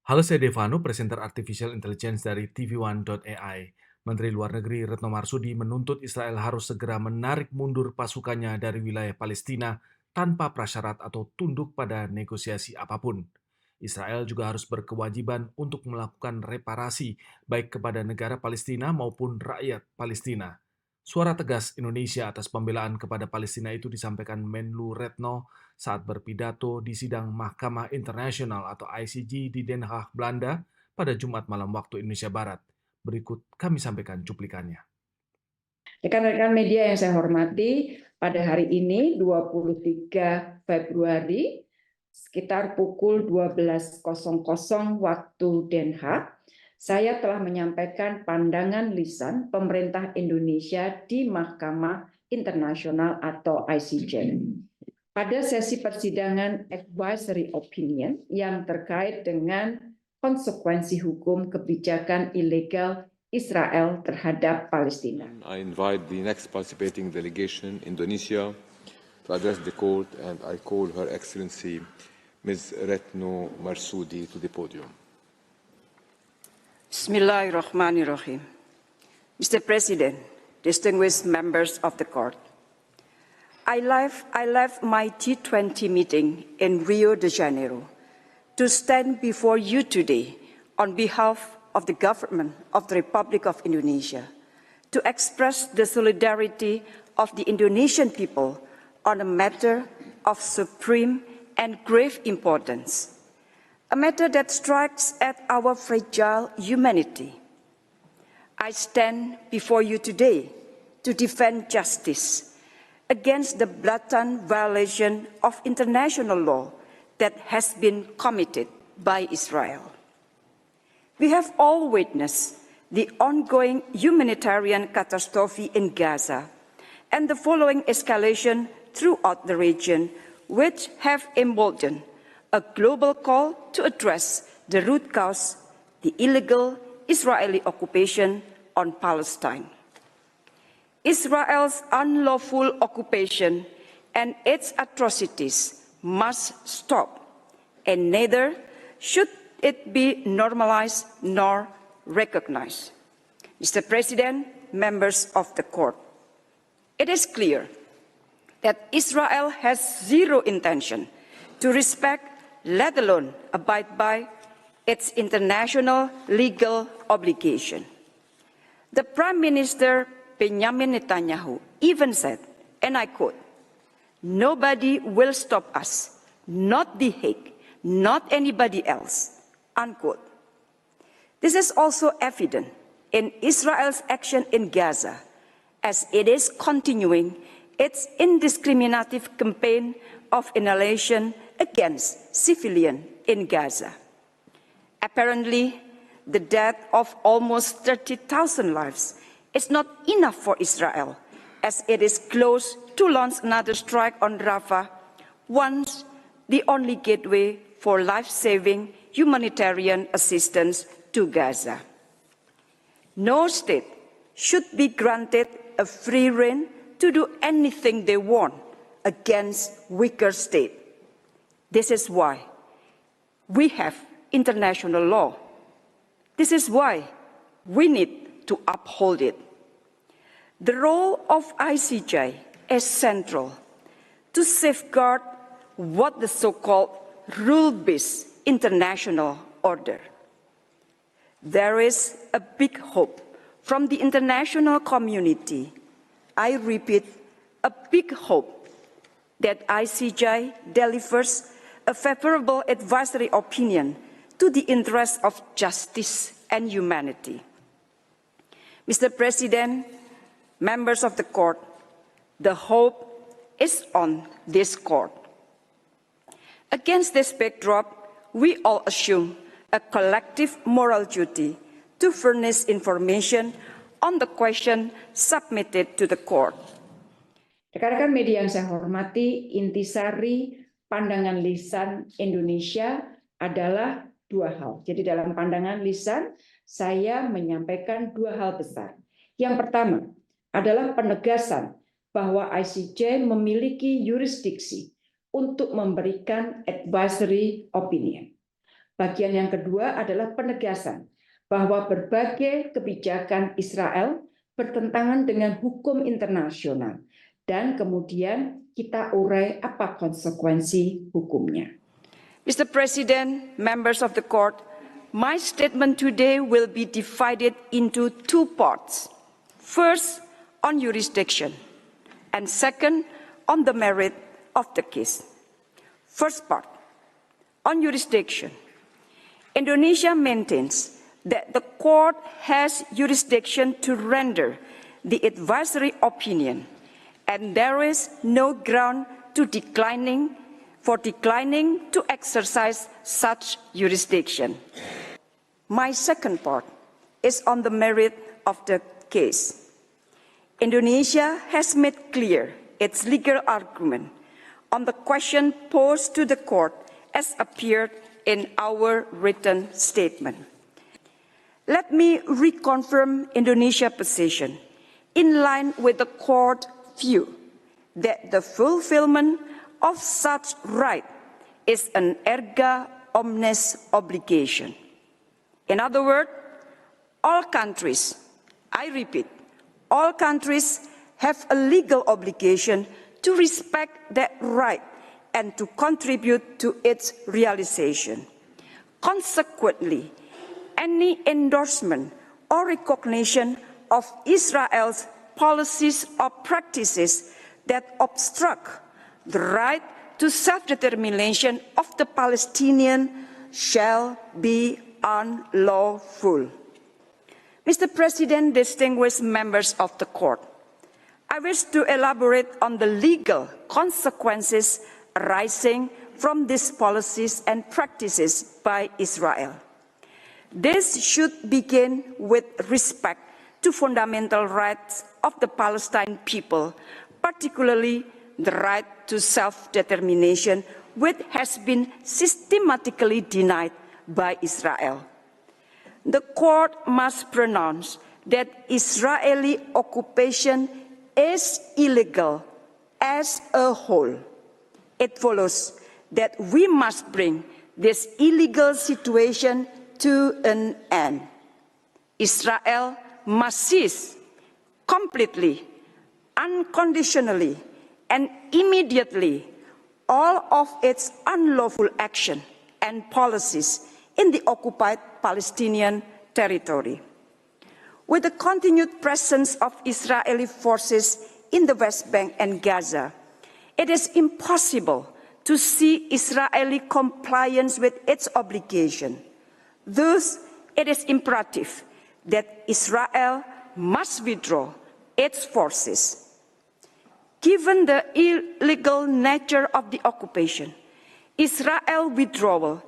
Halo, saya Devano, presenter Artificial Intelligence dari TV1.ai. Menteri Luar Negeri Retno Marsudi menuntut Israel harus segera menarik mundur pasukannya dari wilayah Palestina tanpa prasyarat atau tunduk pada negosiasi apapun. Israel juga harus berkewajiban untuk melakukan reparasi baik kepada negara Palestina maupun rakyat Palestina. Suara tegas Indonesia atas pembelaan kepada Palestina itu disampaikan Menlu Retno saat berpidato di sidang Mahkamah Internasional atau ICJ di Den Haag, Belanda pada Jumat malam waktu Indonesia Barat. Berikut kami sampaikan cuplikannya. Rekan-rekan media yang saya hormati, pada hari ini 23 Februari sekitar pukul 12.00 waktu Den Haag, saya telah menyampaikan pandangan lisan pemerintah Indonesia di Mahkamah Internasional atau ICJ. Pada sesi persidangan advisory opinion yang terkait dengan konsekuensi hukum kebijakan ilegal Israel terhadap Palestina. I invite the next participating delegation, Indonesia, to address the court, and I call Her Excellency Ms. Retno Marsudi to the podium. Bismillahirrahmanirrahim. Mr. President, distinguished members of the court, I left my G20 meeting in Rio de Janeiro to stand before you today on behalf of the government of the Republic of Indonesia to express the solidarity of the Indonesian people on a matter of supreme and grave importance, a matter that strikes at our fragile humanity. I stand before you today to defend justice against the blatant violation of international law that has been committed by Israel. We have all witnessed the ongoing humanitarian catastrophe in Gaza and the following escalation throughout the region, which have emboldened a global call to address the root cause, the illegal Israeli occupation on Palestine. Israel's unlawful occupation and its atrocities must stop, and neither should it be normalized nor recognized. Mr. President, members of the court, it is clear that Israel has zero intention to respect, let alone abide by, its international legal obligation. The Prime Minister Benjamin Netanyahu even said, and I quote, "Nobody will stop us, not The Hague, not anybody else." Unquote. This is also evident in Israel's action in Gaza, as it is continuing its indiscriminative campaign of annihilation against civilians in Gaza. Apparently, the death of almost 30,000 lives is not enough for Israel, as it is close to launch another strike on Rafah, once the only gateway for life-saving humanitarian assistance to Gaza. No state should be granted a free rein to do anything they want against weaker state. This is why we have international law. This is why we need to uphold it. The role of ICJ is central to safeguard what the so-called rule-based international order. There is a big hope from the international community. I repeat, a big hope that ICJ delivers a favorable advisory opinion to the interests of justice and humanity. Mr. President, members of the court, the hope is on this court. Against this backdrop, we all assume a collective moral duty to furnish information on the question submitted to the court. Rekan-rekan media yang saya hormati, intisari pandangan lisan Indonesia adalah dua hal. Jadi dalam pandangan lisan, saya menyampaikan dua hal besar. Yang pertama adalah penegasan bahwa ICJ memiliki yurisdiksi untuk memberikan advisory opinion. Bagian yang kedua adalah penegasan bahwa berbagai kebijakan Israel bertentangan dengan hukum internasional, dan kemudian kita urai apa konsekuensi hukumnya. Mr. President, members of the court, my statement today will be divided into two parts. First, on jurisdiction, and second, on the merit of the case. First part, on jurisdiction. Indonesia maintains that the court has jurisdiction to render the advisory opinion, and there is no ground for declining to exercise such jurisdiction. My second part is on the merit of the case. Indonesia has made clear its legal argument on the question posed to the court as appeared in our written statement. Let me reconfirm Indonesia's position in line with the court view that the fulfillment of such right is an erga omnes obligation. In other words, all countries, I repeat, all countries have a legal obligation to respect that right and to contribute to its realization. Consequently, any endorsement or recognition of Israel's policies or practices that obstruct the right to self-determination of the Palestinians shall be unlawful. Mr. President, distinguished members of the court, I wish to elaborate on the legal consequences arising from these policies and practices by Israel. This should begin with respect to fundamental rights of the Palestinian people, particularly the right to self-determination, which has been systematically denied by Israel. The court must pronounce that Israeli occupation is illegal as a whole. It follows that we must bring this illegal situation to an end. Israel must cease completely, unconditionally, and immediately all of its unlawful action and policies in the occupied Palestinian territory. With the continued presence of Israeli forces in the West Bank and Gaza, it is impossible to see Israeli compliance with its obligation. Thus, it is imperative that Israel must withdraw its forces. Given the illegal nature of the occupation, Israel withdrawal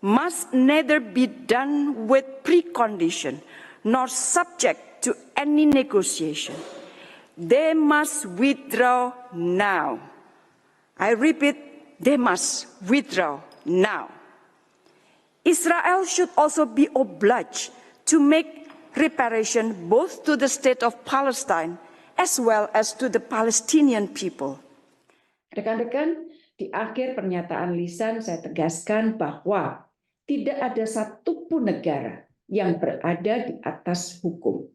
must neither be done with precondition nor subject to any negotiation. They must withdraw now. I repeat, they must withdraw now. Israel should also be obliged to make reparation both to the state of Palestine as well as to the Palestinian people. Rekan-rekan, di akhir pernyataan lisan saya tegaskan bahwa tidak ada satupun negara yang berada di atas hukum.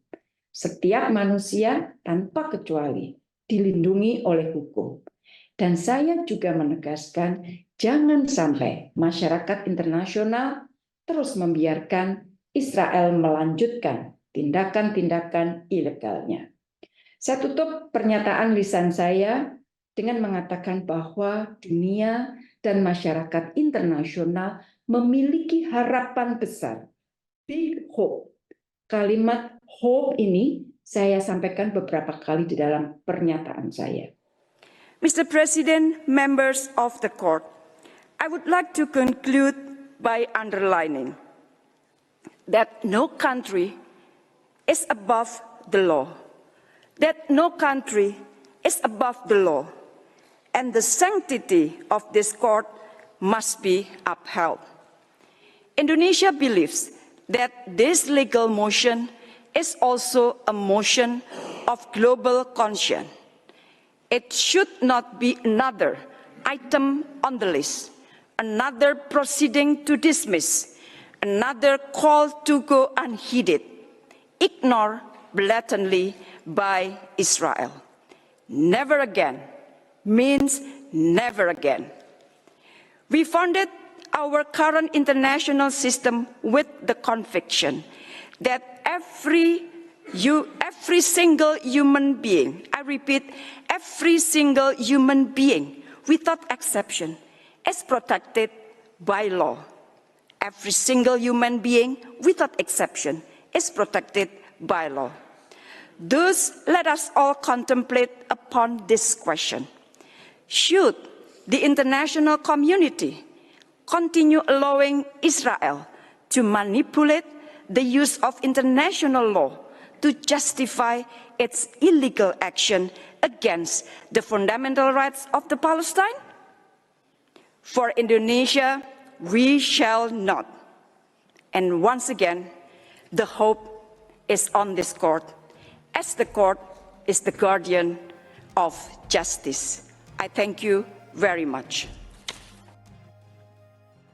Setiap manusia tanpa kecuali dilindungi oleh hukum. Dan saya juga menegaskan jangan sampai masyarakat internasional terus membiarkan Israel melanjutkan tindakan-tindakan ilegalnya. Saya tutup pernyataan lisan saya dengan mengatakan bahwa dunia dan masyarakat internasional memiliki harapan besar, big hope. Kalimat hope ini saya sampaikan beberapa kali di dalam pernyataan saya. Mr. President, members of the court, I would like to conclude by underlining that no country is above the law, that no country is above the law, and the sanctity of this court must be upheld. Indonesia believes that this legal motion is also a motion of global conscience. It should not be another item on the list, another proceeding to dismiss another call to go unheeded, ignored blatantly by Israel. Never again means never again. We founded our current international system with the conviction that every single human being, I repeat, every single human being, without exception, is protected by law. Every single human being, without exception, is protected by law. Thus, let us all contemplate upon this question. Should the international community continue allowing Israel to manipulate the use of international law to justify its illegal action against the fundamental rights of the Palestine? For Indonesia, we shall not. And once again, the hope is on this court, as the court is the guardian of justice. I thank you very much.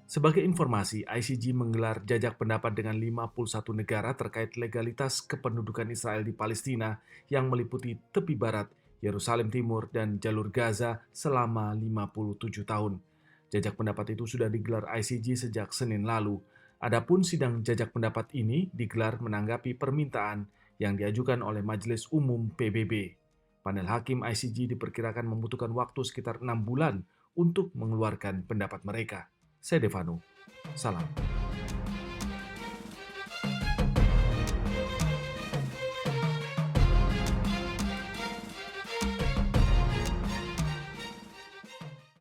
Sebagai informasi, ICJ menggelar jajak pendapat dengan 51 negara terkait legalitas kependudukan Israel di Palestina yang meliputi tepi barat, Yerusalem Timur, dan jalur Gaza selama 57 tahun. Jajak pendapat itu sudah digelar ICJ sejak Senin lalu. Adapun sidang jajak pendapat ini digelar menanggapi permintaan yang diajukan oleh Majelis Umum PBB. Panel hakim ICJ diperkirakan membutuhkan waktu sekitar 6 bulan untuk mengeluarkan pendapat mereka. Saya Devano, salam.